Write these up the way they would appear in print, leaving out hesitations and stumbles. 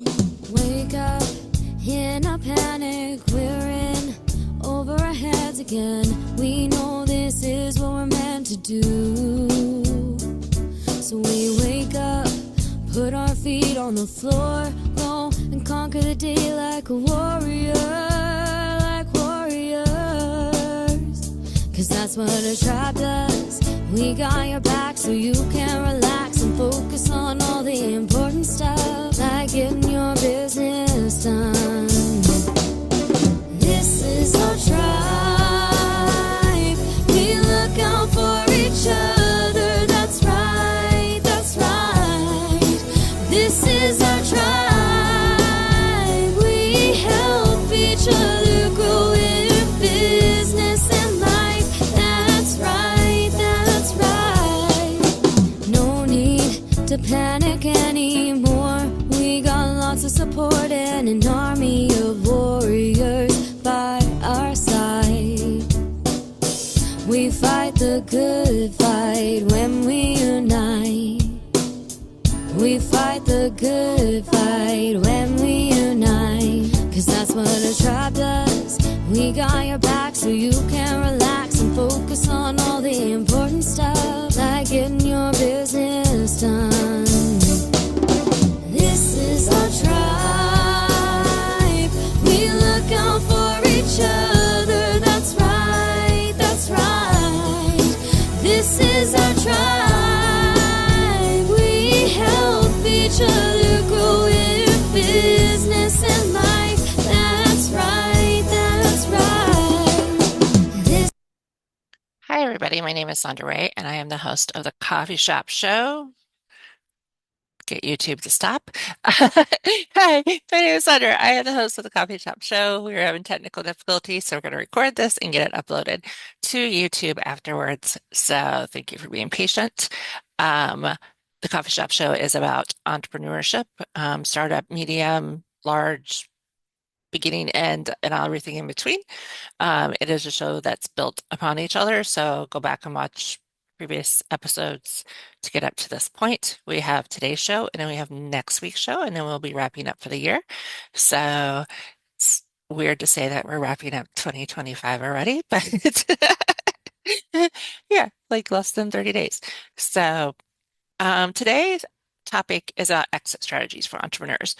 Wake up in a panic, we're in over our heads again. We know this is what we're meant to do. So we wake up, put our feet on the floor, go and conquer the day like a warrior, like warriors. Cause that's what a tribe does. We got your back so you can relax and focus on all the important stuff, like getting your business done. This is our tribe. We look out for each other. That's right, that's right. This is our tribe. We help each other grow in business and life. That's right, that's right. No need to panic anymore. We got lots of support and an army of warriors by our side. We fight the good fight when we unite. We fight the good fight when we unite. Cause that's what a tribe does. We got your back so you can relax and focus on all the important stuff, like getting your business done. This is our tribe. We look out for each other. That's right, that's right. This is our tribe. We help each other grow in business and life. That's right, that's right. Hi, everybody. My name is Sondra Ray, and I am the host of the Coffee Shop Show. Get YouTube to stop. Hi, my name is Sondra. I am the host of the Coffee Shop Show. We are having technical difficulties, so we're going to record this and get it uploaded to YouTube afterwards. So thank you for being patient. Um, the Coffee Shop Show is about entrepreneurship, startup, medium, large, beginning, end, and everything in between. It is a show that's built upon each other, so go back and watch previous episodes to get up to this point. We have today's show, and then we have next week's show, and then we'll be wrapping up for the year. So it's weird to say that we're wrapping up 2025 already, but it's yeah, like less than 30 days. So today's topic is exit strategies for entrepreneurs.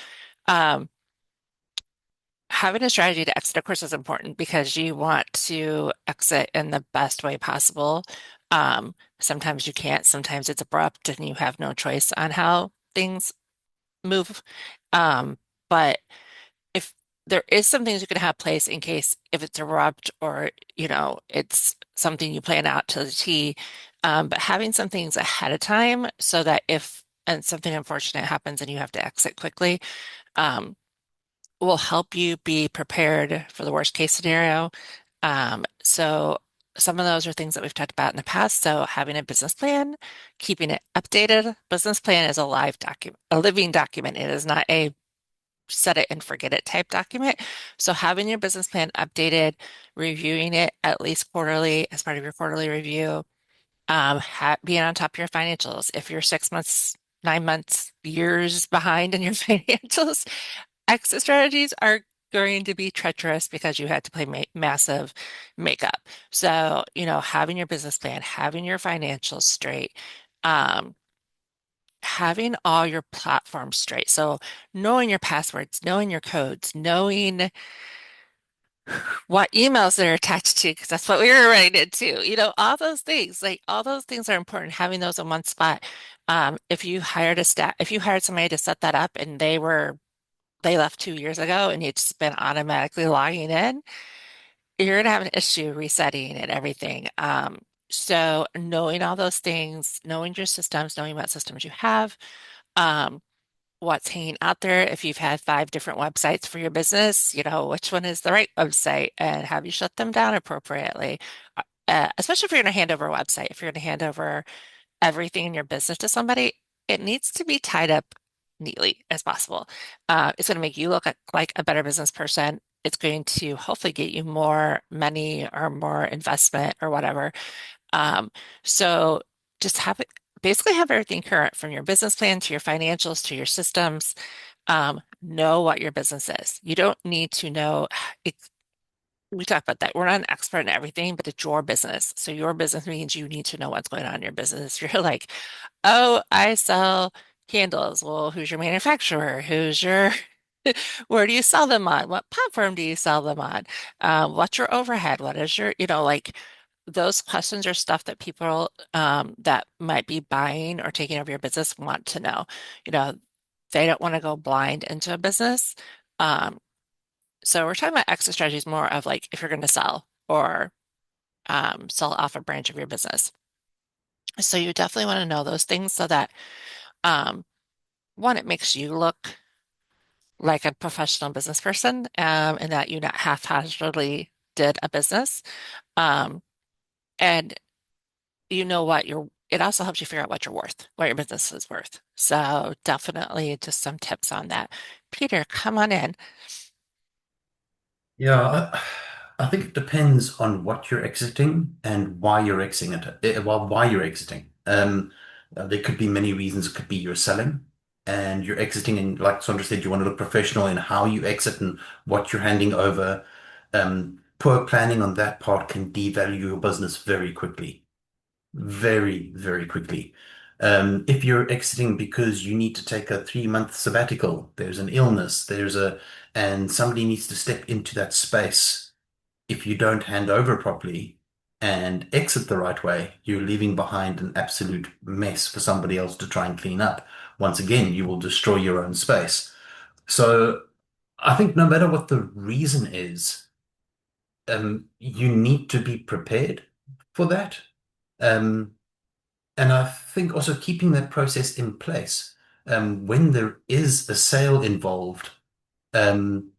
Um, Having a strategy to exit, of course, is important because you want to exit in the best way possible. Sometimes you can't, sometimes it's abrupt and you have no choice on how things move. But if there is some things you can have place in case if it's abrupt or, it's something you plan out to the T. But having some things ahead of time so that if and something unfortunate happens and you have to exit quickly, um, will help you be prepared for the worst case scenario. So some of those are things that we've talked about in the past. So having a business plan, keeping it updated. Business plan is a live document, a living document. It is not a set it and forget it type document. So having your business plan updated, reviewing it at least quarterly as part of your quarterly review, being on top of your financials. If you're 6 months, 9 months, years behind in your financials, exit strategies are going to be treacherous because you had to play massive makeup. So, having your business plan, having your financials straight, um, having all your platforms straight. So, knowing your passwords, knowing your codes, knowing what emails they're attached to, because that's what we were running into. All those things, like all those things are important, having those in one spot. If you hired somebody to set that up and they left 2 years ago and you've just been automatically logging in, you're gonna have an issue resetting and everything. So knowing all those things, knowing your systems, knowing what systems you have, um, what's hanging out there. If you've had 5 different websites for your business, which one is the right website and have you shut them down appropriately? Especially if you're going to hand over a website, if you're going to hand over everything in your business to somebody, it needs to be tied up neatly as possible. It's going to make you look like a better business person. It's going to hopefully get you more money or more investment or whatever. Um, so just basically have everything current from your business plan to your financials to your systems. know what your business is. You don't need to know. We talk about that. We're not an expert in everything, but it's your business. So your business means you need to know what's going on in your business. You're like, oh, I sell candles. Well, who's your manufacturer? Who's your, where do you sell them on? What platform do you sell them on? What's your overhead? What is your, like those questions are stuff that people that might be buying or taking over your business want to know. You know, they don't want to go blind into a business. Um, so we're talking about exit strategies more of like if you're going to sell or sell off a branch of your business. So you definitely want to know those things so that um, one, it makes you look like a professional business person, and that you not haphazardly did a business. Um, and you know what it also helps you figure out what you're worth, what your business is worth. So definitely just some tips on that. Peter, come on in. Yeah, I think it depends on what you're exiting and why you're exiting it. Well, why you're exiting. There could be many reasons. It could be you're selling and you're exiting, and like Sondra said, you want to look professional in how you exit and what you're handing over. Poor planning on that part can devalue your business very quickly, very, very quickly. If you're exiting because you need to take a 3-month sabbatical, there's an illness, and somebody needs to step into that space. If you don't hand over properly and exit the right way, you're leaving behind an absolute mess for somebody else to try and clean up. Once again, you will destroy your own space. So I think no matter what the reason is, you need to be prepared for that. Um, and I think also keeping that process in place, when there is a sale involved, um,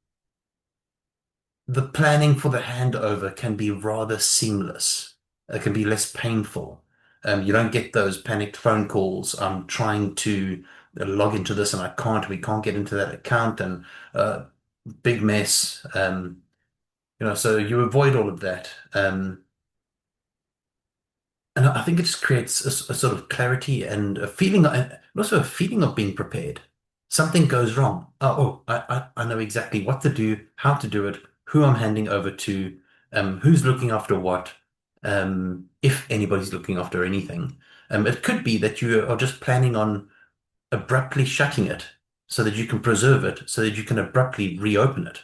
the planning for the handover can be rather seamless. It can be less painful. You don't get those panicked phone calls. I'm trying to log into this and I can't. We can't get into that account and big mess. So you avoid all of that. And I think it just creates a sort of clarity and a feeling, and also a feeling of being prepared. Something goes wrong. I know exactly what to do, how to do it, who I'm handing over to, who's looking after what, if anybody's looking after anything. It could be that you are just planning on abruptly shutting it so that you can preserve it, so that you can abruptly reopen it.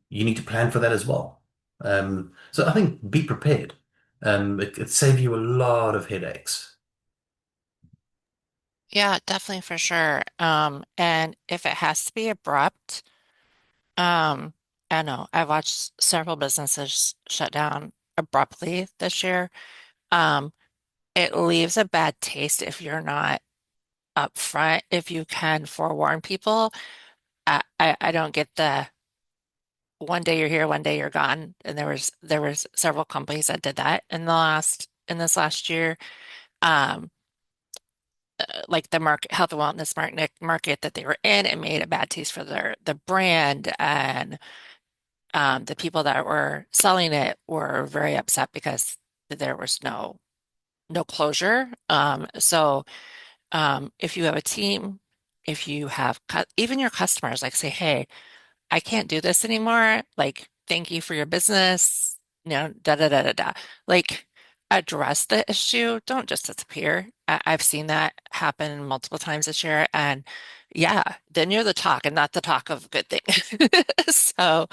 You need to plan for that as well. So I think be prepared. It saves you a lot of headaches. Yeah, definitely for sure. And if it has to be abrupt, I know I've watched several businesses shut down abruptly this year. Um, it leaves a bad taste if you're not upfront, if you can forewarn people. I don't get the one day you're here, one day you're gone. And there was several companies that did that in this last year. Um, like the market, health and wellness market that they were in, it made a bad taste for the brand, and the people that were selling it were very upset because there was no closure. If you have a team, if you have even your customers, like say, hey, I can't do this anymore. Like, thank you for your business. Da da da da da. Like, address the issue. Don't just disappear. I've seen that happen multiple times this year. And yeah, then you're the talk and not the talk of good things. So,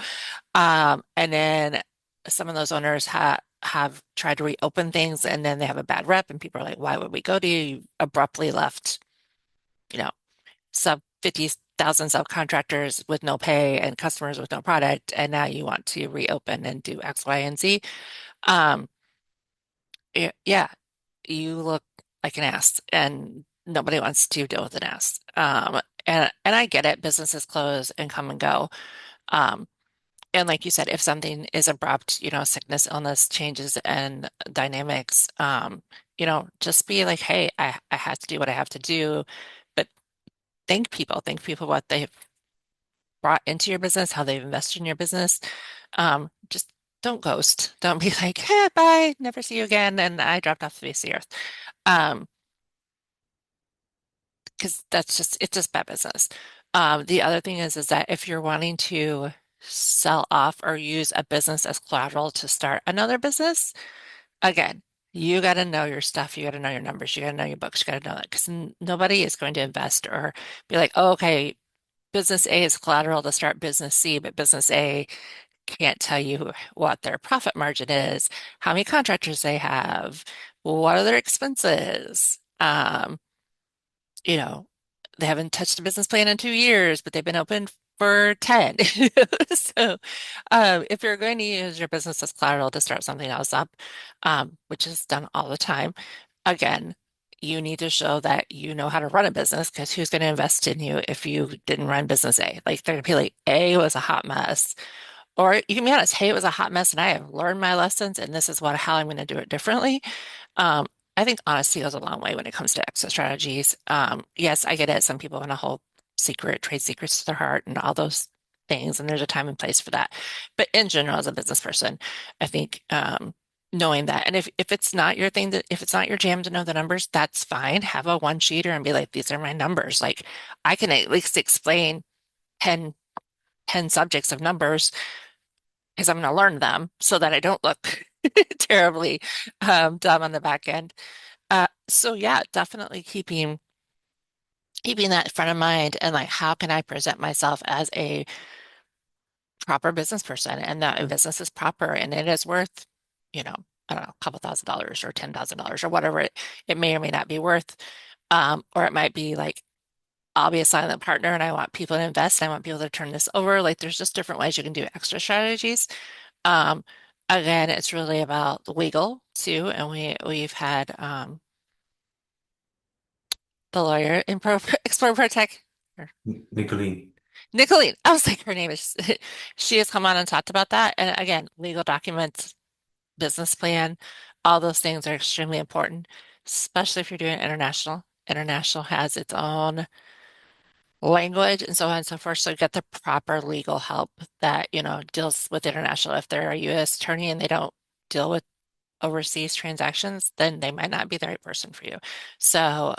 and then some of those owners have tried to reopen things and then they have a bad rep and people are like, why would we go to you? You abruptly left, you know, sub 50,000 subcontractors with no pay and customers with no product, and now you want to reopen and do X, Y, and Z. Um, yeah, you look like an ass, and nobody wants to deal with an ass. And I get it, businesses close and come and go. Um, and like you said, if something is abrupt, sickness, illness, changes and dynamics, just be like, hey, I have to do what I have to do. But thank people what they've brought into your business, how they've invested in your business. Just don't ghost. Don't be like, hey, bye, never see you again. And I dropped off the face of the earth. Um, because it's just bad business. The other thing is that if you're wanting to sell off or use a business as collateral to start another business, again, you got to know your stuff. You got to know your numbers. You got to know your books. You got to know that because nobody is going to invest or be like, oh, okay, business A is collateral to start business C, but business A can't tell you what their profit margin is, how many contractors they have, what are their expenses. You know, they haven't touched a business plan in 2 years, but they've been open for 10. So, if you're going to use your business as collateral to start something else up, which is done all the time, again, you need to show that you know how to run a business because who's going to invest in you if you didn't run business A? Like they're going to be like, A was a hot mess. Or you can be honest, hey, it was a hot mess and I have learned my lessons and this is how I'm going to do it differently. Um, I think honesty goes a long way when it comes to exit strategies. Yes, I get it. Some people want to hold trade secrets to their heart and all those things, and there's a time and place for that. But in general, as a business person, I think knowing that, and if it's not your thing, if it's not your jam to know the numbers, that's fine. Have a one sheeter and be like, these are my numbers. Like I can at least explain 10, 10 subjects of numbers because I'm going to learn them so that I don't look terribly dumb on the back end. So yeah, definitely keeping that front of mind and like how can I present myself as a proper business person and that business is proper and it is worth, you know, I don't know, a couple $1,000s or $10,000 or whatever it may or may not be worth. Or it might be like I'll be a silent partner and I want people to invest. I want people to turn this over. Like there's just different ways you can do extra strategies. Um, Again, it's really about legal too, and we've had the lawyer in Explore Protect. Nicolene. Nicolene, I was like, her name is, she has come on and talked about that. And again, legal documents, business plan, all those things are extremely important, especially if you're doing international. International has its own language and so on and so forth. So get the proper legal help that, deals with international. If they're a U.S. attorney and they don't deal with overseas transactions, then they might not be the right person for you. So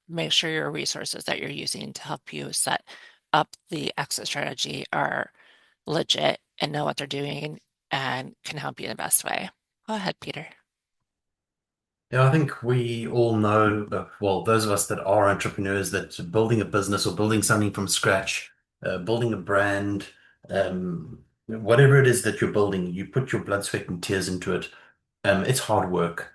make sure your resources that you're using to help you set up the exit strategy are legit and know what they're doing and can help you in the best way. Go ahead, Peter. Yeah, I think we all know, well, those of us that are entrepreneurs, that building a business or building something from scratch, building a brand, whatever it is that you're building, you put your blood, sweat, and tears into it. It's hard work.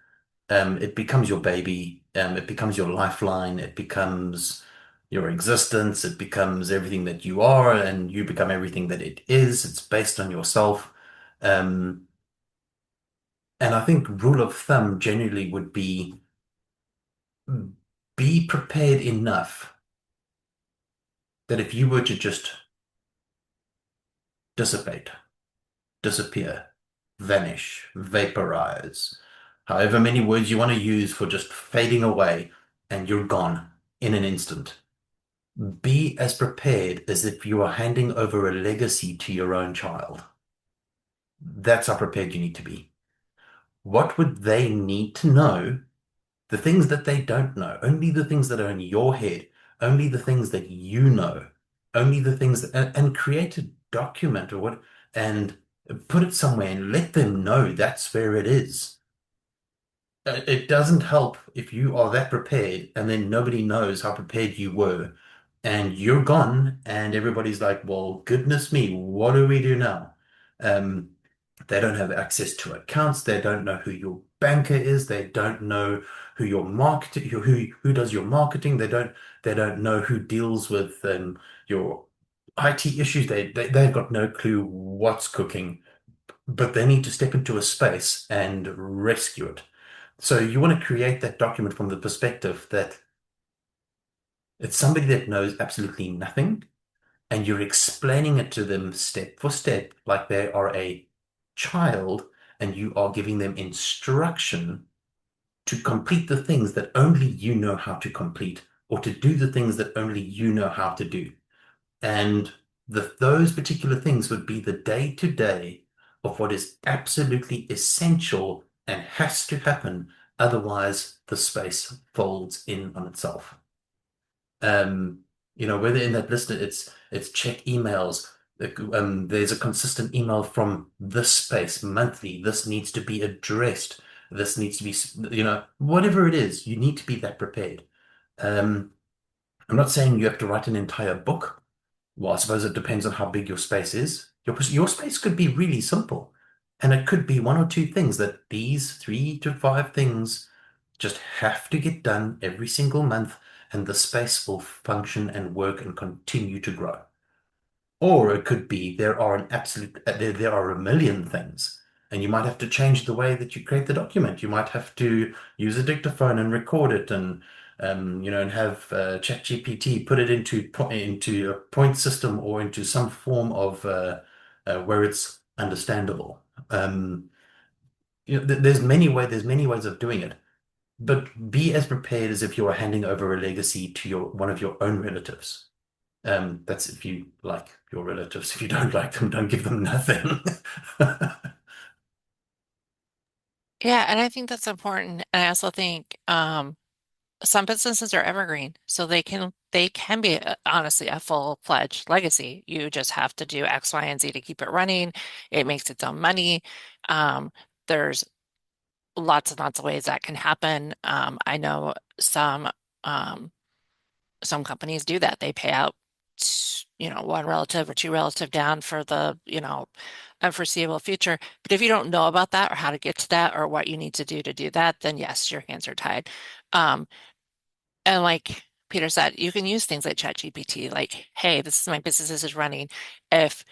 It becomes your baby. It becomes your lifeline. It becomes your existence. It becomes everything that you are, and you become everything that it is. It's based on yourself. Um, and I think rule of thumb generally would be prepared enough that if you were to just dissipate, disappear, vanish, vaporize, however many words you want to use for just fading away, and you're gone in an instant. Be as prepared as if you are handing over a legacy to your own child. That's how prepared you need to be. What would they need to know? The things that they don't know, only the things that are in your head, only the things that you know, only the things that, and create a document or what, and put it somewhere and let them know that's where it is. It doesn't help if you are that prepared and then nobody knows how prepared you were and you're gone and everybody's like, well, goodness me, what do we do now? Um, they don't have access to accounts. They don't know who your banker is. They don't know who your marketing, who does your marketing. They don't know who deals with your IT issues. They've got no clue what's cooking, but they need to step into a space and rescue it. So you want to create that document from the perspective that it's somebody that knows absolutely nothing, and you're explaining it to them step for step, like they are a child, and you are giving them instruction to complete the things that only you know how to complete, or to do the things that only you know how to do. And those particular things would be the day-to-day of what is absolutely essential and has to happen. Otherwise, the space folds in on itself. Um, Whether in that list it's check emails. There's a consistent email from this space monthly. This needs to be addressed. This needs to be, whatever it is, you need to be that prepared. Um, I'm not saying you have to write an entire book. Well, I suppose it depends on how big your space is. Your space could be really simple, and it could be one or two things that these 3 to 5 things just have to get done every single month, and the space will function and work and continue to grow. Or it could be there are a million things, and you might have to change the way that you create the document. You might have to use a dictaphone and record it, and have ChatGPT put it into a point system or into some form of where it's understandable. There's many ways of doing it, but be as prepared as if you are handing over a legacy to your one of your own relatives. That's if you like your relatives. If you don't like them, don't give them nothing. Yeah, and I think that's important. And I also think some businesses are evergreen, so they can be honestly a full-fledged legacy. You just have to do X, Y, and Z to keep it running. It makes its own money. There's lots and lots of ways that can happen. I know some companies do that. They pay out, one relative or two relative down for the, unforeseeable future. But if you don't know about that or how to get to that or what you need to do that, then yes, your hands are tied. Um, and like Peter said, you can use things like ChatGPT, like, hey, this is my business, this is running. If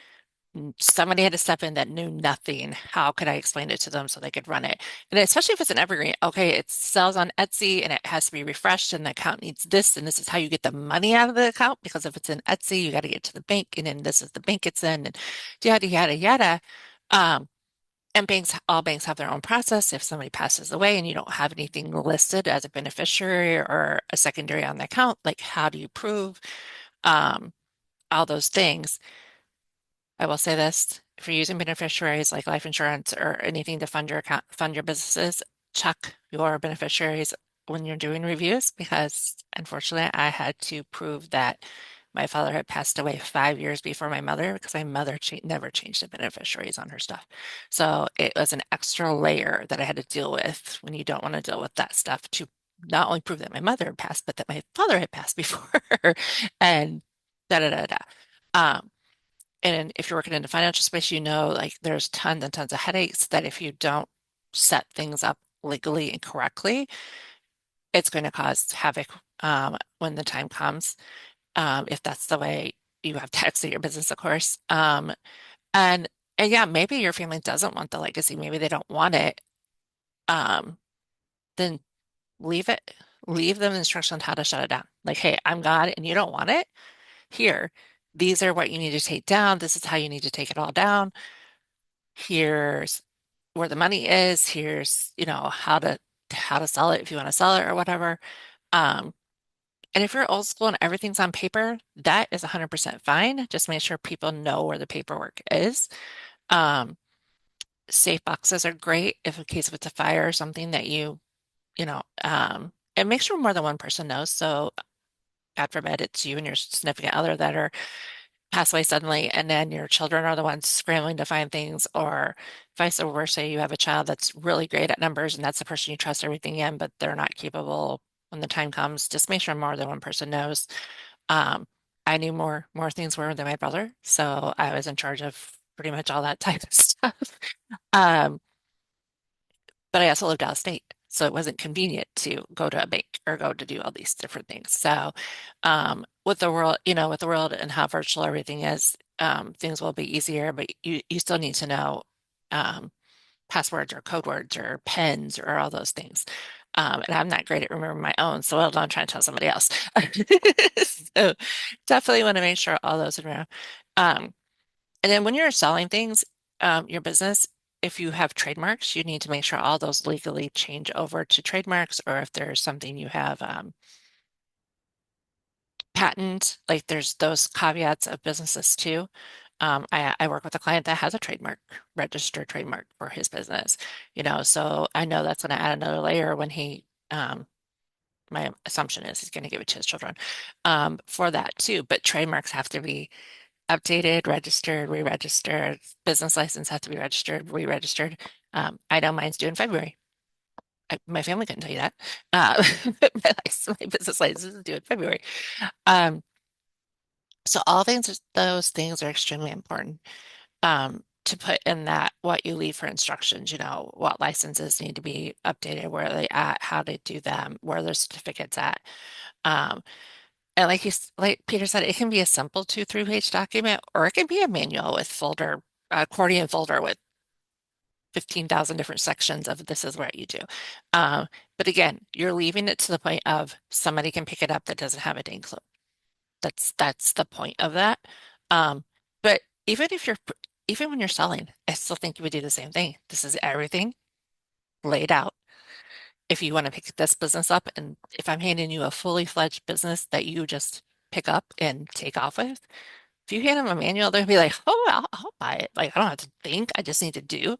somebody had to step in that knew nothing, how could I explain it to them so they could run it? And especially if it's an evergreen, okay, it sells on Etsy and it has to be refreshed and the account needs this, and this is how you get the money out of the account, because if it's in Etsy, you got to get to the bank, and then this is the bank it's in, and yada yada yada. Um, and all banks have their own process. If somebody passes away and you don't have anything listed as a beneficiary or a secondary on the account, like how do you prove um, all those things? I will say this, if you're using beneficiaries like life insurance or anything to fund your account, fund your businesses, check your beneficiaries when you're doing reviews, because unfortunately I had to prove that my father had passed away 5 years before my mother, because my mother never changed the beneficiaries on her stuff. So it was an extra layer that I had to deal with when you don't want to deal with that stuff, to not only prove that my mother had passed, but that my father had passed before and da da da da. Um, and if you're working in the financial space, like there's tons and tons of headaches that if you don't set things up legally and correctly, it's going to cause havoc when the time comes, if that's the way you have to exit your business, of course. And and yeah, maybe your family doesn't want the legacy, maybe they don't want it. Um, then leave it, leave them instructions on how to shut it down. Like, hey, I'm God and you don't want it. Here, these are what you need to take down. This is how you need to take it all down. Here's where the money is. Here's, how to sell it if you want to sell it or whatever. Um, and if you're old school and everything's on paper, that is 100% fine. Just make sure people know where the paperwork is. Um, Safe boxes are great if in case if it's a fire or something that and make sure more than one person knows. So God forbid it's you and your significant other that are pass away suddenly, and then your children are the ones scrambling to find things, or vice versa. You have a child that's really great at numbers, and that's the person you trust everything in, but they're not capable when the time comes. Just make sure more than one person knows. Um, I knew more things were than my brother, so I was in charge of pretty much all that type of stuff. Um, but I also lived out of state, so it wasn't convenient to go to a bank or go to do all these different things. So, with the world and how virtual everything is, things will be easier, but you still need to know um, passwords or code words or pens or all those things. And I'm not great at remembering my own, so I'm trying to tell somebody else. So definitely want to make sure all those are around. Um, and then when you're selling things, your business, if you have trademarks, you need to make sure all those legally change over to trademarks, or if there's something you have patent, like there's those caveats of businesses too. I work with a client that has a registered trademark for his business, so I know that's going to add another layer when he my assumption is he's going to give it to his children for that too. But trademarks have to be updated, registered, re-registered. Business license have to be registered, re-registered. I know mine's due in February. My family couldn't tell you that. My business license is due in February. Um, so all things, those things are extremely important to put in that what you leave for instructions, what licenses need to be updated, where are they at, how to do them, where are their certificates at. Um, and like Peter said, it can be a simple 2-3 page document, or it can be a manual with accordion folder with 15,000 different sections of this is what you do. But again, you're leaving it to the point of somebody can pick it up that doesn't have a dang clue. That's the point of that. But even when you're selling, I still think you would do the same thing. This is everything laid out. If you want to pick this business up, and if I'm handing you a fully fledged business that you just pick up and take off with, if you hand them a manual, they'll be like, oh, I'll buy it. Like, I don't have to think, I just need to do.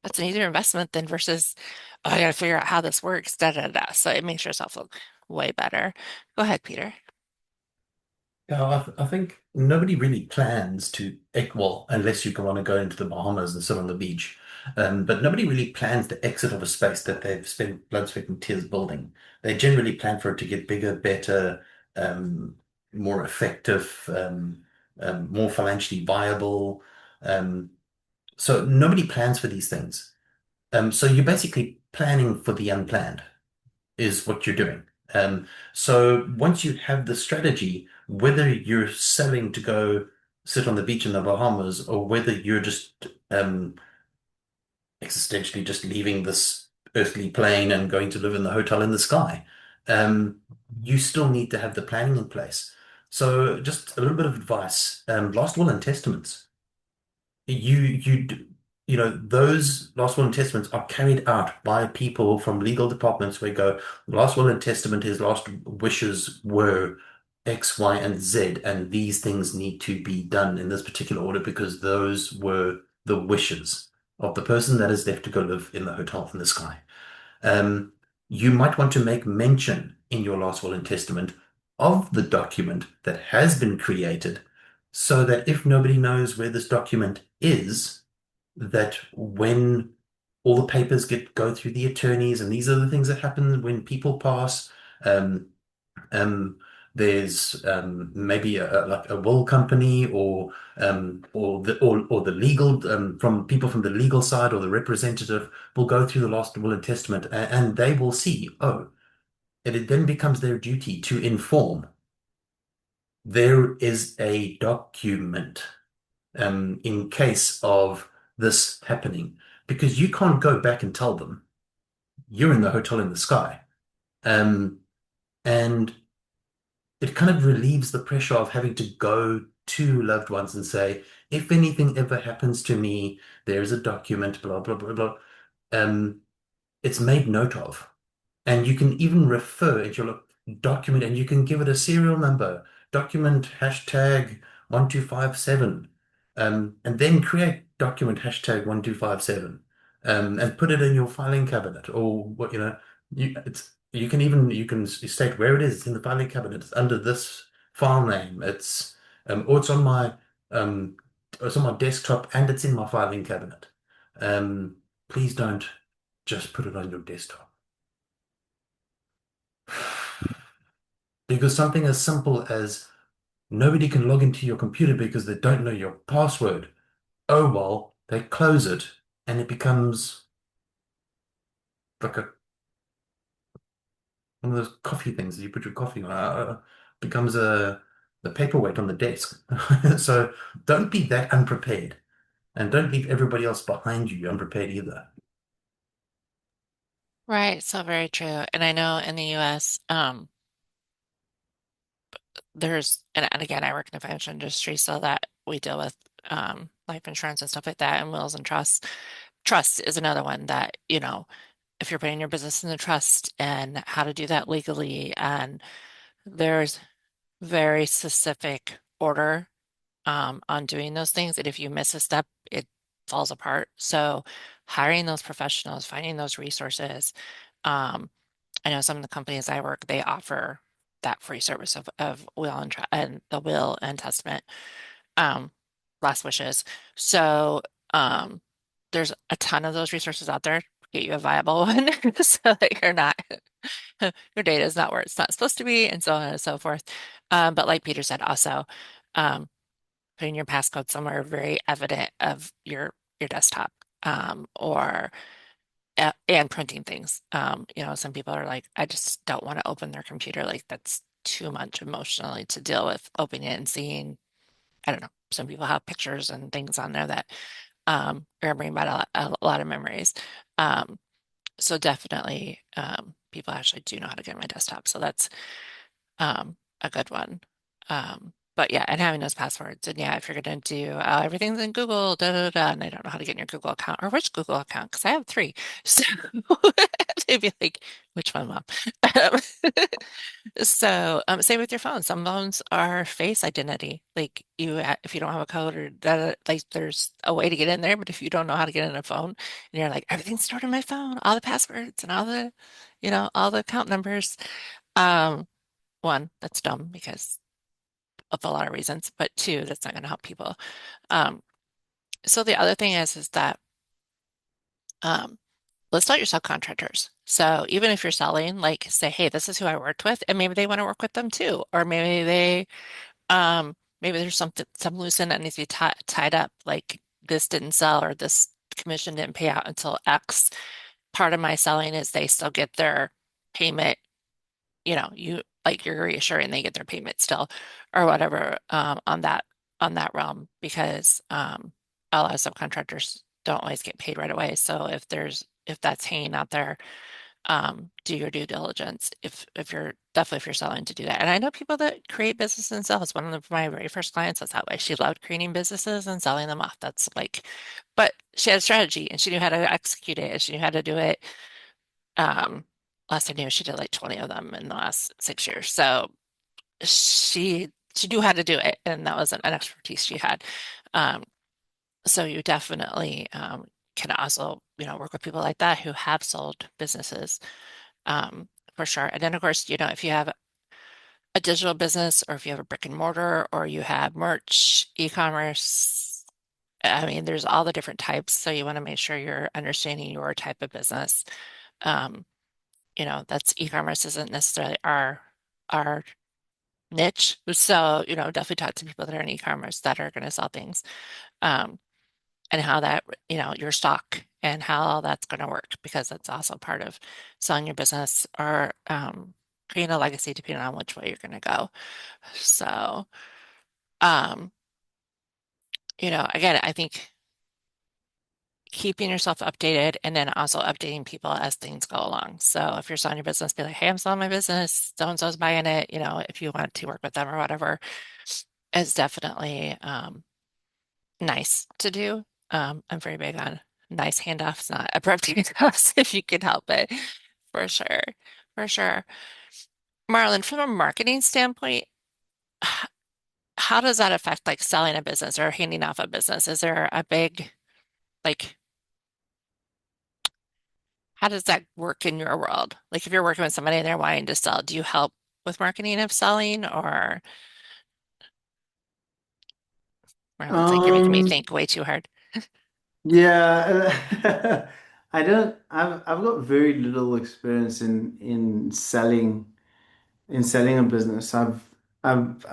That's an easier investment than versus, oh, I got to figure out how this works, da da da. So it makes yourself look way better. Go ahead, Peter. Yeah, I think nobody really plans to, well, unless you want to go into the Bahamas and sit on the beach. But nobody really plans the exit of a space that they've spent blood, sweat, and tears building. They generally plan for it to get bigger, better, more effective, more financially viable. Um, so nobody plans for these things. So you're basically planning for the unplanned is what you're doing. So once you have the strategy, whether you're selling to go sit on the beach in the Bahamas or whether you're just existentially just leaving this earthly plane and going to live in the hotel in the sky, um, you still need to have the planning in place. So just a little bit of advice, last will and testaments you you know those last will and testaments are carried out by people from legal departments where go last will and testament his last wishes were X, Y, and Z, and these things need to be done in this particular order because those were the wishes of the person that is left to go live in the hotel in the sky. Um, you might want to make mention in your last will and testament of the document that has been created so that if nobody knows where this document is, that when all the papers go through the attorneys, and these are the things that happen when people pass, um, um, there's maybe like a will company or the legal from people from the legal side or the representative will go through the last will and testament and they will see, oh, and it then becomes their duty to inform there is a document in case of this happening because you can't go back and tell them you're in the hotel in the sky. Um, and it kind of relieves the pressure of having to go to loved ones and say, if anything ever happens to me, there's a document, blah, blah, blah, blah. Um, it's made note of. And you can even refer into your document and you can give it a serial number, document hashtag 1257, and then create document hashtag 1257, and put it in your filing cabinet or what, you can state where it is. It's in the filing cabinet. It's under this file name. Or um, it's on my desktop and it's in my filing cabinet. Please don't just put it on your desktop. Because something as simple as nobody can log into your computer because they don't know your password. Oh, well, they close it and it becomes like one of those coffee things that you put your coffee on. Becomes the paperweight on the desk. So don't be that unprepared and don't leave everybody else behind you unprepared either. Right, so very true. And I know in the US, and again, I work in the financial industry, so that we deal with life insurance and stuff like that, and wills and trusts. Trust is another one that, if you're putting your business in the trust and how to do that legally, and there's very specific order on doing those things. And if you miss a step, it falls apart. So hiring those professionals, finding those resources, um, I know some of the companies I work, they offer that free service of will and the will and testament, um, last wishes. So, um, there's a ton of those resources out there to get you a viable one so that you're not, your data is not where it's not supposed to be, and so on and so forth. But like Peter said, also, um, putting your passcode somewhere very evident of your desktop, or and printing things. Some people are like, I just don't want to open their computer. Like that's too much emotionally to deal with opening it and seeing. I don't know. Some people have pictures and things on there that are bring back a lot of memories. Um, so definitely, people actually do know how to get my desktop. So that's a good one. But yeah, and having those passwords. And yeah, if you're going to do everything's in Google, da da da, and they don't know how to get in your Google account or which Google account, because I have three. So they'd be like, which one, Mom? Um, so same with your phone. Some phones are face identity. Like if you don't have a code or that, like there's a way to get in there, but if you don't know how to get in a phone, and you're like, everything's stored in my phone, all the passwords and all the account numbers. Um, one, that's dumb because of a lot of reasons, but two, that's not going to help people. Um, so the other thing is that um, list out your subcontractors. So even if you're selling, like say, hey, this is who I worked with, and maybe they want to work with them too, or maybe there's some loose end that needs to be tied up, like this didn't sell or this commission didn't pay out until X. Part of my selling is they still get their payment, you're reassuring they get their payment still or whatever, on that realm, because a lot of subcontractors don't always get paid right away. So if that's hanging out there, do your due diligence if you're selling to do that. And I know people that create businesses themselves. One of my very first clients was that way. She loved creating businesses and selling them off. That's like, but she had a strategy and she knew how to execute it and she knew how to do it. Um, Last I knew, she did like 20 of them in the last 6 years. So she knew how to do it, and that was an expertise she had. Um, so you definitely can also, work with people like that who have sold businesses, for sure. And then, of course, if you have a digital business or if you have a brick and mortar or you have merch, e-commerce, I mean, there's all the different types. So you want to make sure you're understanding your type of business. Um, that's e-commerce isn't necessarily our niche. So, definitely talk to people that are in e-commerce that are going to sell things, um, and how that, your stock and how all that's going to work, because that's also part of selling your business or creating a legacy depending on which way you're going to go. So, um, again, I think keeping yourself updated and then also updating people as things go along. So if you're selling your business, be like, hey, I'm selling my business, so and so's buying it, if you want to work with them or whatever, is definitely nice to do. I'm very big on nice handoffs, not abrupt handoffs if you can help it. For sure. For sure. Marlon, from a marketing standpoint, how does that affect like selling a business or handing off a business? Is there a big, like, how does that work in your world? Like if you're working with somebody and they're wanting to sell, do you help with marketing of selling, or Marlon's like, you're making me Um, think way too hard. yeah, I don't. I've got very little experience in selling a business. I'm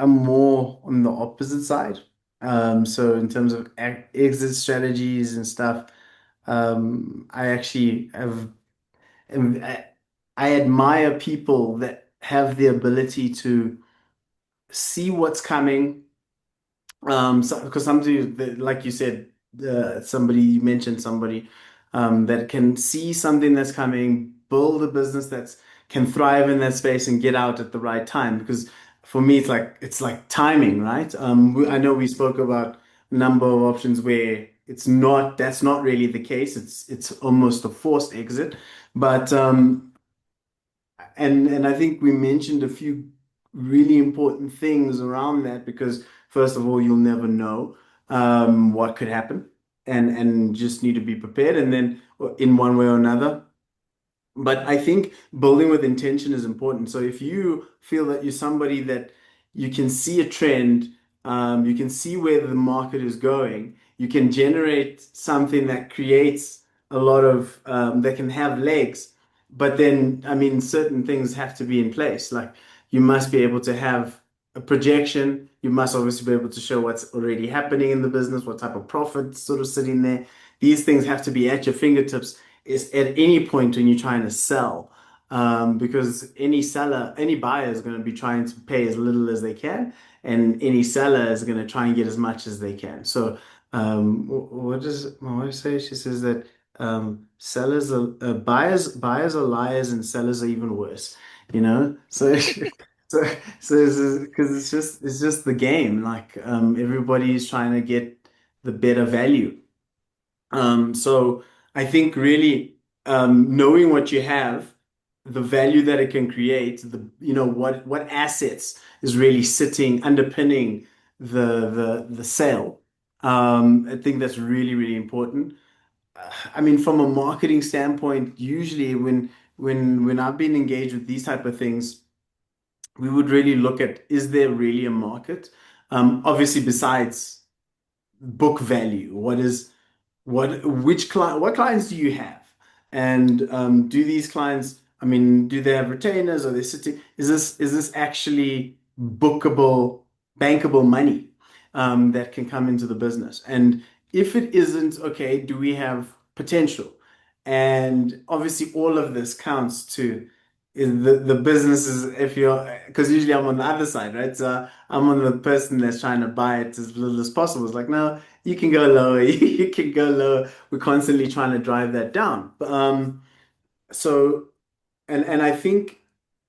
more on the opposite side. So in terms of exit strategies and stuff, I actually I, I admire people that have the ability to see what's coming. So, because somebody, like you said, somebody you mentioned somebody that can see something that's coming, build a business that's can thrive in that space and get out at the right time. Because for me, it's like timing, right? I know we spoke about a number of options where that's not really the case. It's almost a forced exit, but and I think we mentioned a few really important things around that because first of all, you'll never know what could happen, and just need to be prepared. And then in one way or another, But I think building with intention is important. So if you feel that you're somebody that you can see a trend, you can see where the market is going, you can generate something that creates a lot of that can have legs. But then, I mean, certain things have to be in place. Like you must be able to have a projection. You must obviously be able to show what's already happening in the business, what type of profit sort of sitting there. These things have to be at your fingertips is at any point when you're trying to sell. Because any buyer is going to be trying to pay as little as they can, and any seller is going to try and get as much as they can. So, what does my wife say? She says that sellers are buyers are liars, and sellers are even worse. You know, so because it's just the game. Like everybody's trying to get the better value. So I think really knowing what you have, the value that it can create, what assets is really sitting underpinning the sale. I think that's really, really important. I mean, from a marketing standpoint, usually when I've been engaged with these type of things, we would really look at, is there really a market? Obviously, besides book value, what clients do you have? And do these clients, I mean, do they have retainers? Are they sitting? Is this actually bookable, bankable money that can come into the business? And if it isn't, okay, do we have potential? And obviously, all of this counts to is the businesses. If you're, because usually I'm on the other side, right? So I'm on the person that's trying to buy it as little as possible. It's like, no, you can go lower. You can go lower. We're constantly trying to drive that down. So, and I think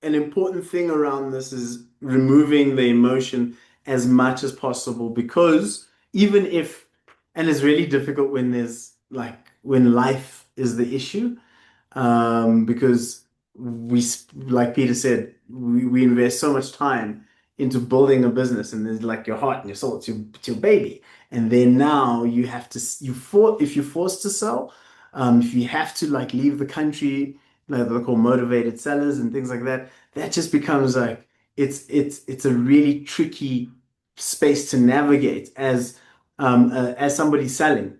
an important thing around this is removing the emotion as much as possible because even if, and it's really difficult when there's like when life is the issue, because like Peter said, we invest so much time into building a business, and there's like your heart and your soul, it's your baby, and then now you have to if you're forced to sell, if you have to like leave the country, they're called motivated sellers and things like that. That just becomes like it's a really tricky space to navigate as somebody selling.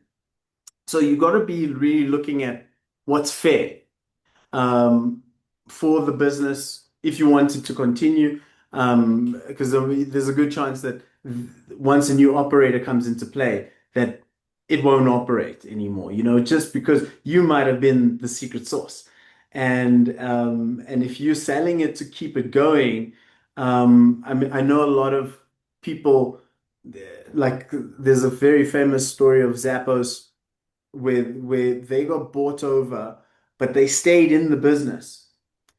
So you got to be really looking at what's fair um, for the business if you wanted to continue. Because there's a good chance that once a new operator comes into play, that it won't operate anymore, just because you might have been the secret sauce. And if you're selling it to keep it going, I mean, I know a lot of people, like there's a very famous story of Zappos where they got bought over, but they stayed in the business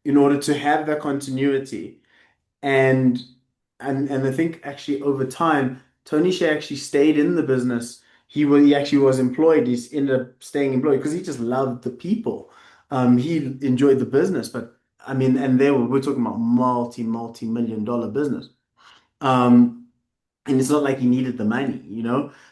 in order to have that continuity. And and I think actually over time, Tony Shea actually stayed in the business. He actually was employed. He's ended up staying employed because he just loved the people. He enjoyed the business, but I mean, and we're talking about multi-million dollar business. Um, and it's not like he needed the money.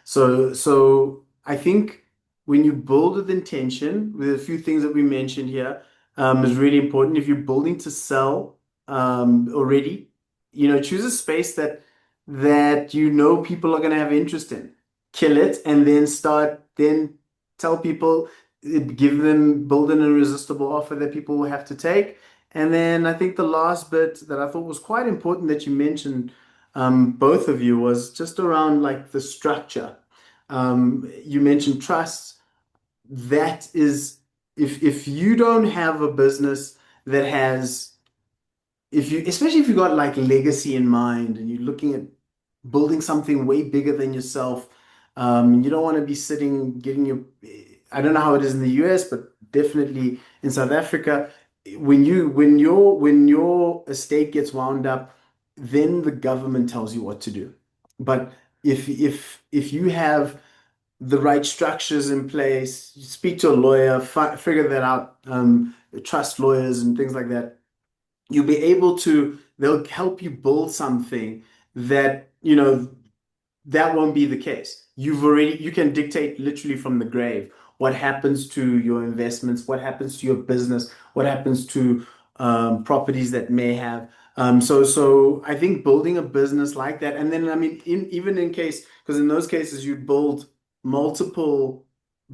So I think when you build with intention, with a few things that we mentioned here, is really important. If you're building to sell already, choose a space that people are going to have interest in. Kill it, and then tell people, build an irresistible offer that people will have to take. And then I think the last bit that I thought was quite important that you mentioned, both of you, was just around like the structure. You mentioned trust. That is, if you don't have a business that has, especially if you got like legacy in mind and you're looking at building something way bigger than yourself, you don't want to be sitting getting your, I don't know how it is in the US, but definitely in South Africa, when your estate gets wound up, then the government tells you what to do. But if you have the right structures in place, you speak to a lawyer, figure that out, trust lawyers and things like that, they'll help you build something that, that won't be the case. You can dictate literally from the grave what happens to your investments, what happens to your business, what happens to properties that may have. So I think building a business like that, and then I mean, even in case, because in those cases you build multiple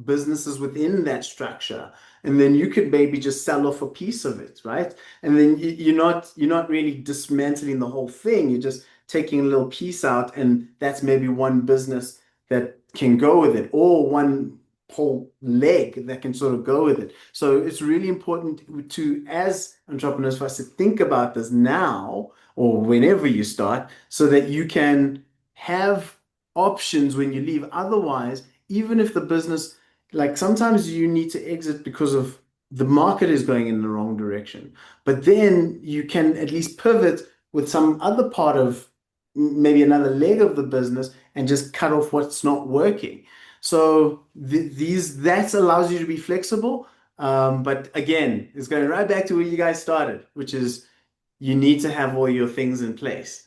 businesses within that structure, and then you could maybe just sell off a piece of it, right? And then you're not really dismantling the whole thing. You're just taking a little piece out, and that's maybe one business that can go with it, or one whole leg that can sort of go with it. So it's really important to, as entrepreneurs, for us to think about this now or whenever you start, so that you can have options when you leave. Otherwise, even if the business, like sometimes you need to exit because of the market is going in the wrong direction, but then you can at least pivot with some other part of maybe another leg of the business and just cut off what's not working. So that allows you to be flexible. But again, it's going right back to where you guys started, which is you need to have all your things in place.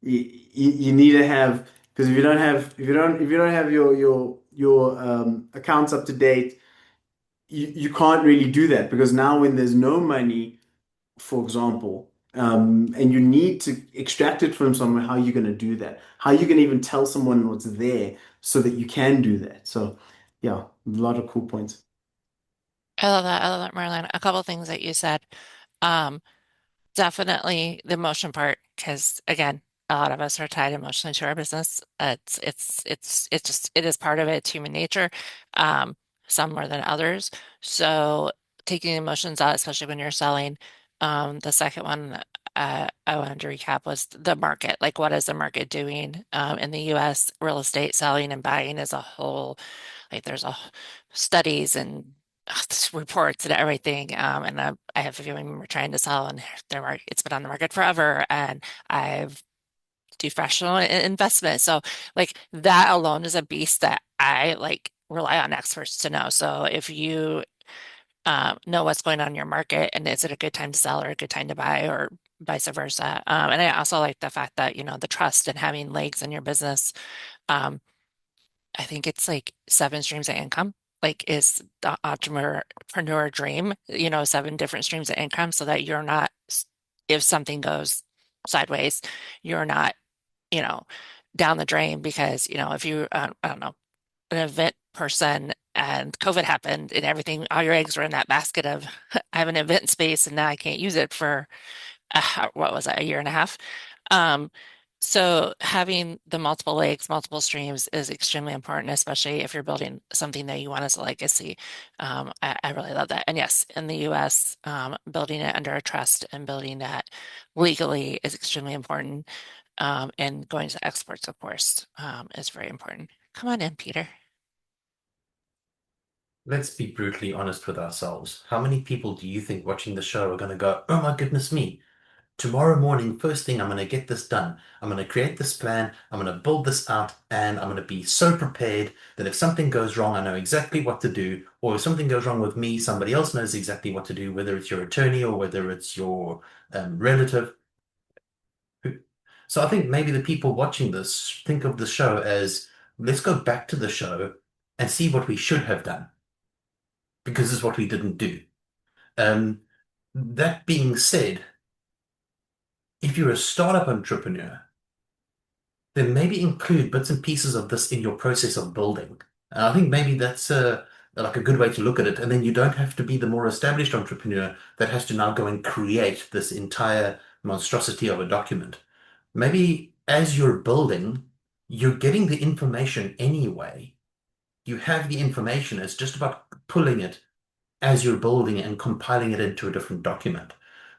You need to have, because if you don't have your accounts up to date, you can't really do that, because now when there's no money, for example, and you need to extract it from somewhere, how are you going to do that? How are you going to even tell someone what's there so that you can do that? So, yeah, a lot of cool points. I love that. I love that, Marlon. A couple things that you said. Um, Definitely the emotion part, because again, a lot of us are tied emotionally to our business. It is part of it. It's human nature. Um, some more than others. So taking the emotions out, especially when you're selling. The second one I wanted to recap was the market. Like, what is the market doing? In the US, real estate selling and buying as a whole, like there's a studies and reports and everything. And I have a feeling we're trying to sell, and it's been on the market forever, and I've do fractional investment. So like that alone is a beast that I like rely on experts to know. So if you know what's going on in your market, and is it a good time to sell or a good time to buy, or vice versa. And I also like the fact that, the trust and having legs in your business. Um, I think it's like seven streams of income, like is the entrepreneur dream, seven different streams of income, so that you're not, if something goes sideways, you're not, you know, down the drain because, if you, I don't know, an event person and COVID happened and everything, all your eggs were in that basket of, I have an event space and now I can't use it for what was that, a year and a half? Um, so having the multiple legs, multiple streams is extremely important, especially if you're building something that you want as a legacy. I really love that. And yes, in the US, building it under a trust and building that legally is extremely important. And going to experts, of course, is very important. Come on in, Peter. Let's be brutally honest with ourselves. How many people do you think watching the show are going to go, oh my goodness me, tomorrow morning, first thing, I'm going to get this done. I'm going to create this plan. I'm going to build this out, and I'm going to be so prepared that if something goes wrong, I know exactly what to do. Or if something goes wrong with me, somebody else knows exactly what to do, whether it's your attorney or whether it's your relative. So I think maybe the people watching this think of the show as, let's go back to the show and see what we should have done, because this is what we didn't do. Um, that being said, if you're a startup entrepreneur, then maybe include bits and pieces of this in your process of building. And I think maybe that's like a good way to look at it. And then you don't have to be the more established entrepreneur that has to now go and create this entire monstrosity of a document. Maybe as you're building, you're getting the information anyway. You have the information. It's just about pulling it as you're building and compiling it into a different document.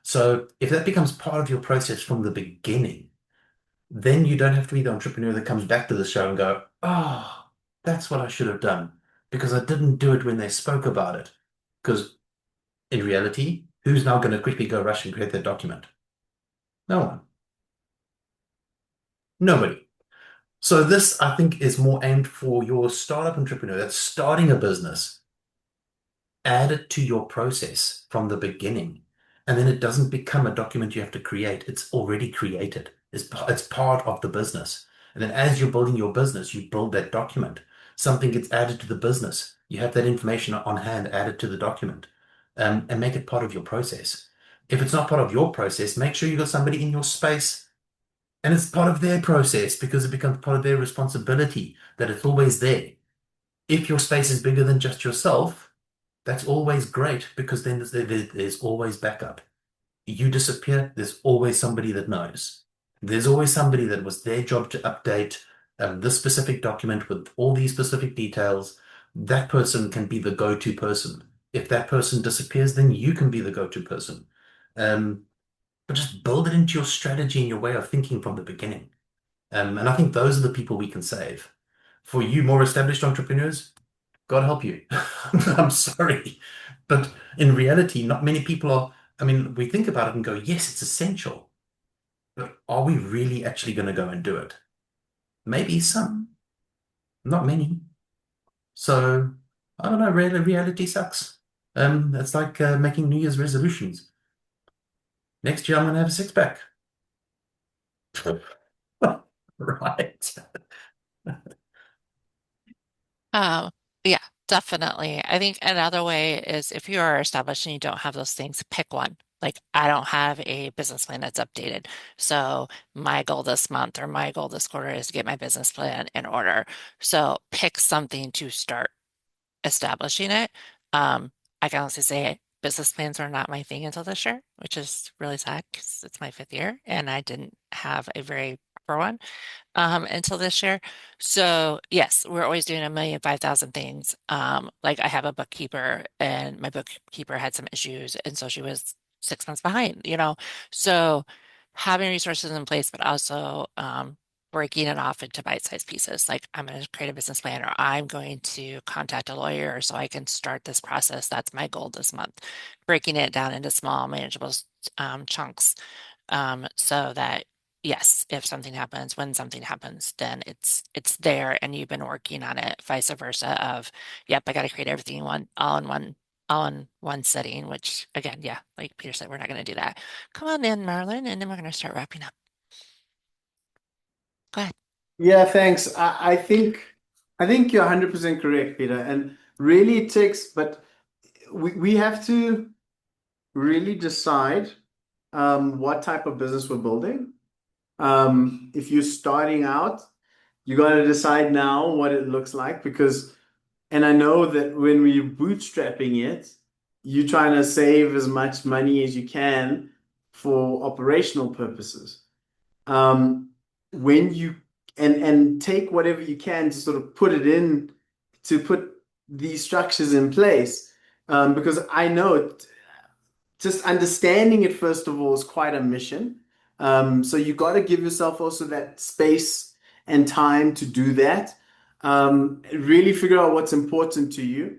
So if that becomes part of your process from the beginning, then you don't have to be the entrepreneur that comes back to the show and go, oh, that's what I should have done because I didn't do it when they spoke about it. Because in reality, who's now going to quickly go rush and create that document? No one. Nobody. So this, I think, is more aimed for your startup entrepreneur that's starting a business. Add it to your process from the beginning. And then it doesn't become a document you have to create. It's already created. It's part of the business. And then as you're building your business, you build that document. something gets added to the business. You have that information on hand, added to the document, and make it part of your process. If it's not part of your process, make sure you got somebody in your space and it's part of their process because it becomes part of their responsibility that it's always there. If your space is bigger than just yourself, that's always great because then there's always backup. You disappear, there's always somebody that knows. There's always somebody that was their job to update this specific document with all these specific details. That person can be the go-to person. If that person disappears, then you can be the go-to person. But just build it into your strategy and your way of thinking from the beginning. And I think those are the people we can save. For you more established entrepreneurs, God help you. I'm sorry. But in reality, not many people are. I mean, we think about it and go, yes, it's essential. But are we really actually going to go and do it? Maybe some, not many. So I don't know, reality sucks. It's like making New Year's resolutions. Next year I'm gonna have a six pack. Right. Um, yeah, definitely. I think another way is if you are established and you don't have those things, pick one. Like I don't have a business plan that's updated. So my goal this month or my goal this quarter is to get my business plan in order. So pick something to start establishing it. I can honestly say business plans are not my thing until this year, which is really sad because it's my fifth year and I didn't have a very proper one until this year. So yes, we're always doing 1,005,000 things. Like I have a bookkeeper and my bookkeeper had some issues and so she was 6 months behind, you know. So having resources in place, but also breaking it off into bite-sized pieces. Like I'm going to create a business plan or I'm going to contact a lawyer so I can start this process. That's my goal this month. Breaking it down into small, manageable chunks so that yes, if something happens, when something happens, then it's there and you've been working on it, vice versa of, yep, I got to create everything all in one setting, which again, yeah, like Peter said, we're not going to do that. Come on in, Marlon, and then we're going to start wrapping up. Go ahead. Yeah, thanks. I think you're 100% correct, Peter. And really it takes, but we have to really decide what type of business we're building. If you're starting out, you got to decide now what it looks like because, and I know that when we're bootstrapping it, you're trying to save as much money as you can for operational purposes. Um, when you and take whatever you can to sort of put it in to put these structures in place, because I know just understanding it first of all is quite a mission. So you got to give yourself also that space and time to do that. Really figure out what's important to you.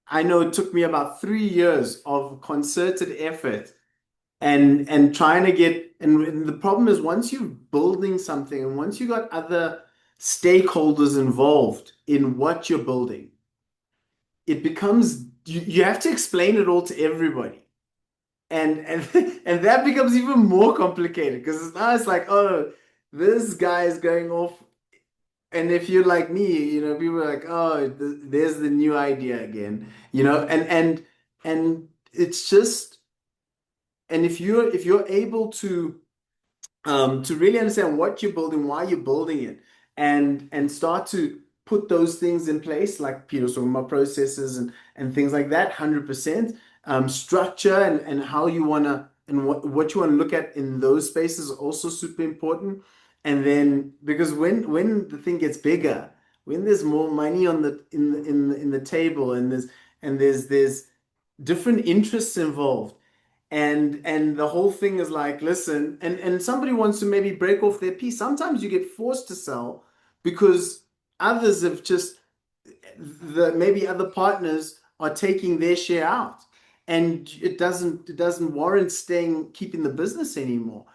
I know it took me about 3 years of concerted effort and trying to get, and the problem is once you're building something and once you got other stakeholders involved in what you're building, it becomes you have to explain it all to everybody. And and that becomes even more complicated because it's like, oh, this guy is going off. And if you're like me, people are like, oh, there's the new idea again, and it's just, and if you're able to really understand what you're building, why you're building it, and start to put those things in place, like Peter's talking about processes and things like that, 100%. Structure and how you wanna and what you want to look at in those spaces is also super important. And then because when the thing gets bigger, when there's more money on the table and there's different interests involved and the whole thing is like, listen, and somebody wants to maybe break off their piece. Sometimes you get forced to sell because others have just maybe other partners are taking their share out, and it doesn't warrant keeping the business anymore.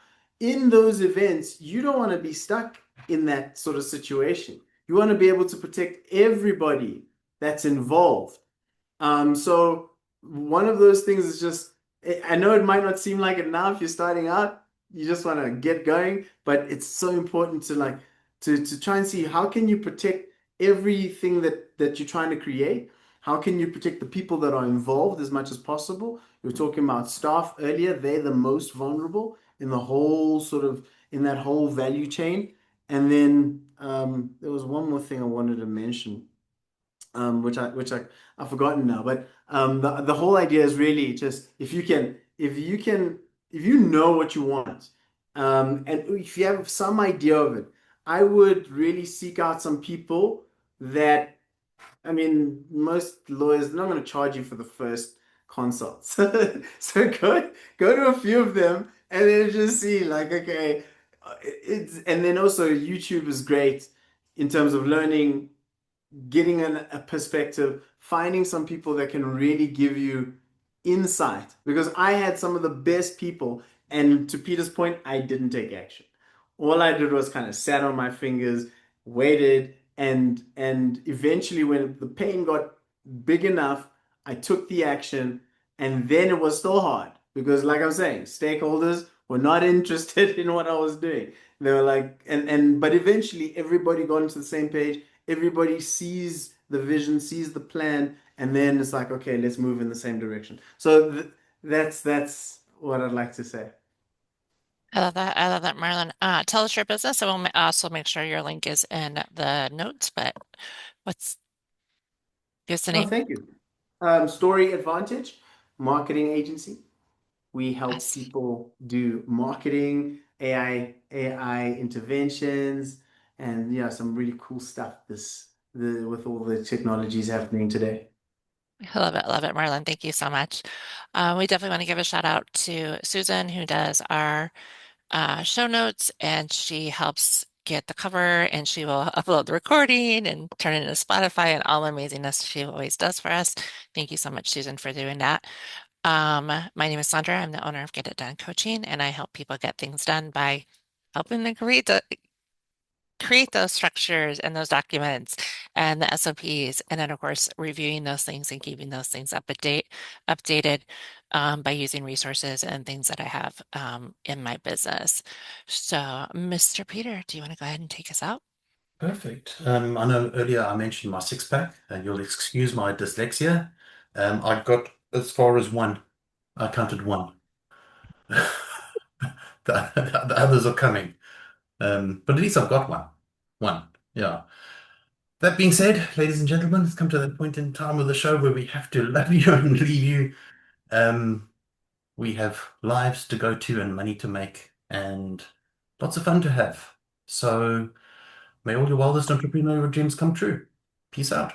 In those events, you don't want to be stuck in that sort of situation. You want to be able to protect everybody that's involved. So one of those things is just, I know it might not seem like it now if you're starting out, you just want to get going, but it's so important to like to try and see how can you protect everything that you're trying to create, how can you protect the people that are involved as much as possible? You were talking about staff earlier. They're the most vulnerable in the whole sort of in that whole value chain. And then there was one more thing I wanted to mention, which I've forgotten now. But the whole idea is really just if you know what you want, and if you have some idea of it, I would really seek out some people that, I mean, most lawyers are not going to charge you for the first consult. So go to a few of them and then just see like, okay, it's and then also YouTube is great in terms of learning, getting a perspective, finding some people that can really give you insight. Because I had some of the best people, and to Peter's point, I didn't take action. All I did was kind of sat on my fingers, waited, and eventually when the pain got big enough, I took the action, and then it was still hard because, like I'm saying, stakeholders were not interested in what I was doing. They were like, but eventually everybody got into the same page. Everybody sees the vision, sees the plan, and then it's like, okay, let's move in the same direction. So that's what I'd like to say. I love that. I love that, Marlon. Tell us your business, and we'll also make sure your link is in the notes. But what's gives the Oh, name? thank you. Story Advantage Marketing Agency. We help Yes. people do marketing, AI interventions, and yeah, some really cool stuff with all the technologies happening today. I love it, Marlon. Thank you so much. We definitely want to give a shout out to Susan, who does our show notes, and she helps get the cover, and she will upload the recording and turn it into Spotify and all the amazingness she always does for us. Thank you so much, Susan, for doing that. My name is Sondra. I'm the owner of Get It Done Coaching, and I help people get things done by helping them create those structures and those documents and the SOPs, and then of course reviewing those things and keeping those things updated by using resources and things that I have in my business. So, Mr. Peter, do you want to go ahead and take us out? Perfect. I know earlier I mentioned my six pack, and you'll excuse my dyslexia. I got as far as one. I counted one. The others are coming. But at least I've got one. One. Yeah. That being said, ladies and gentlemen, it's come to that point in time of the show where we have to love you and leave you. Um, we have lives to go to and money to make and lots of fun to have. So may all your wildest entrepreneurial dreams come true. Peace out.